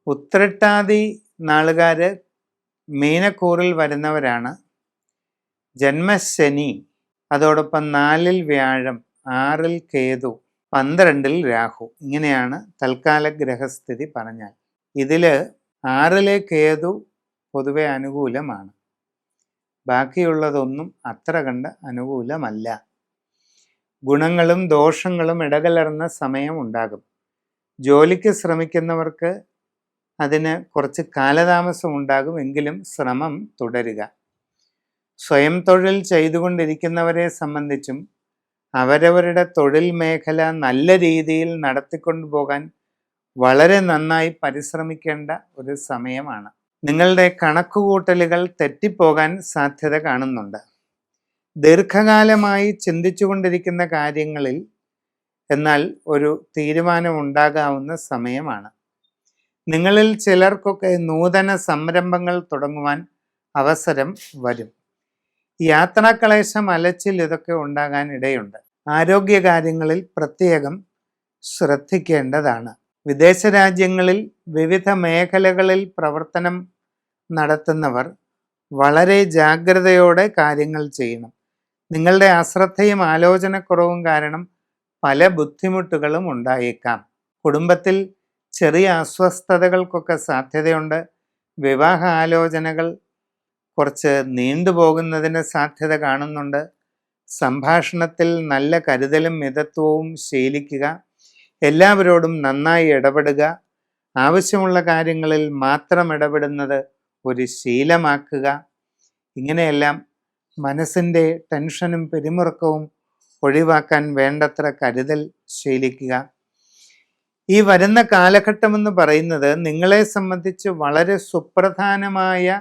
ഉത്രട്ടാതി നാളുകാർ മീനക്കൂറിൽ വരുന്നവരാണ്. ജന്മശനി, അതോടൊപ്പം 4-ൽ വ്യാഴം, 6-ൽ കേതു, 12-ൽ രാഹു. ഇങ്ങനെയാണ് തൽക്കാല ഗ്രഹസ്ഥിതി പറഞ്ഞാൽ. ഇതിൽ 6-ലെ കേതു പൊതുവെ അനുകൂലമാണ്. ബാക്കിയുള്ളതൊന്നും അത്ര കണ്ട് അനുകൂലമല്ല. ഗുണങ്ങളും ദോഷങ്ങളും ഇടകലർന്ന സമയം ഉണ്ടാകും. ജോലിക്ക് ശ്രമിക്കുന്നവർക്ക് അതിന് കുറച്ച് കാലതാമസം ഉണ്ടാകും. എങ്കിലും ശ്രമം തുടരുക. സ്വയം തൊഴിൽ ചെയ്തുകൊണ്ടിരിക്കുന്നവരെ സംബന്ധിച്ചും അവരവരുടെ തൊഴിൽ മേഖല നല്ല രീതിയിൽ നടത്തിക്കൊണ്ടുപോകാൻ വളരെ നന്നായി പരിശ്രമിക്കേണ്ട ഒരു സമയമാണ്. നിങ്ങളുടെ കണക്കുകൂട്ടലുകൾ തെറ്റിപ്പോകാൻ സാധ്യത കാണുന്നുണ്ട്. ദീർഘകാലമായി ചിന്തിച്ചുകൊണ്ടിരിക്കുന്ന കാര്യങ്ങളിൽ എന്നാൽ ഒരു തീരുമാനമുണ്ടാകാവുന്ന സമയമാണ്. നിങ്ങളിൽ ചിലർക്കൊക്കെ നൂതന സംരംഭങ്ങൾ തുടങ്ങുവാൻ അവസരം വരും. യാത്രാക്ലേശം, അലച്ചിൽ ഇതൊക്കെ ഉണ്ടാകാൻ ഇടയുണ്ട്. ആരോഗ്യകാര്യങ്ങളിൽ പ്രത്യേകം ശ്രദ്ധിക്കേണ്ടതാണ്. വിദേശ രാജ്യങ്ങളിൽ വിവിധ മേഖലകളിൽ പ്രവർത്തനം നടത്തുന്നവർ വളരെ ജാഗ്രതയോടെ കാര്യങ്ങൾ ചെയ്യണം. നിങ്ങളുടെ അശ്രദ്ധയും ആലോചനക്കുറവും കാരണം പല ബുദ്ധിമുട്ടുകളും ഉണ്ടായേക്കാം. കുടുംബത്തിൽ ചെറിയ അസ്വസ്ഥതകൾക്കൊക്കെ സാധ്യതയുണ്ട്. വിവാഹ ആലോചനകൾ കുറച്ച് നീണ്ടുപോകുന്നതിന് സാധ്യത കാണുന്നുണ്ട്. സംഭാഷണത്തിൽ നല്ല കരുതലും മിതത്വവും ശീലിക്കുക. എല്ലാവരോടും നന്നായി ഇടപെടുക. ആവശ്യമുള്ള കാര്യങ്ങളിൽ മാത്രം ഇടപെടുന്നത് ഒരു ശീലമാക്കുക. ഇങ്ങനെയെല്ലാം മനസ്സിൻ്റെ ടെൻഷനും പിരിമുറുക്കവും ഒഴിവാക്കാൻ വേണ്ടത്ര കരുതൽ ശീലിക്കുക. ഈ വരുന്ന കാലഘട്ടമെന്ന് പറയുന്നത് നിങ്ങളെ സംബന്ധിച്ച് വളരെ സുപ്രധാനമായ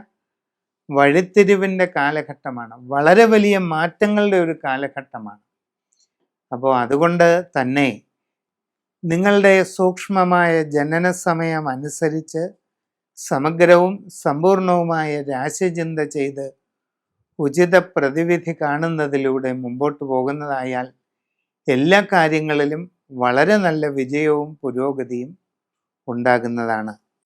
വഴിത്തിരിവിൻ്റെ കാലഘട്ടമാണ്. വളരെ വലിയ മാറ്റങ്ങളുടെ ഒരു കാലഘട്ടമാണ്. അപ്പോൾ അതുകൊണ്ട് തന്നെ നിങ്ങളുടെ സൂക്ഷ്മമായ ജനന സമയം അനുസരിച്ച് സമഗ്രവും സമ്പൂർണവുമായ രാശിചിന്ത ചെയ്ത് ഉചിത പ്രതിവിധി കാണുന്നതിലൂടെ മുമ്പോട്ട് പോകുന്നതായാൽ എല്ലാ കാര്യങ്ങളിലും വളരെ നല്ല വിജയവും പുരോഗതിയും ഉണ്ടാകുന്നതാണ്.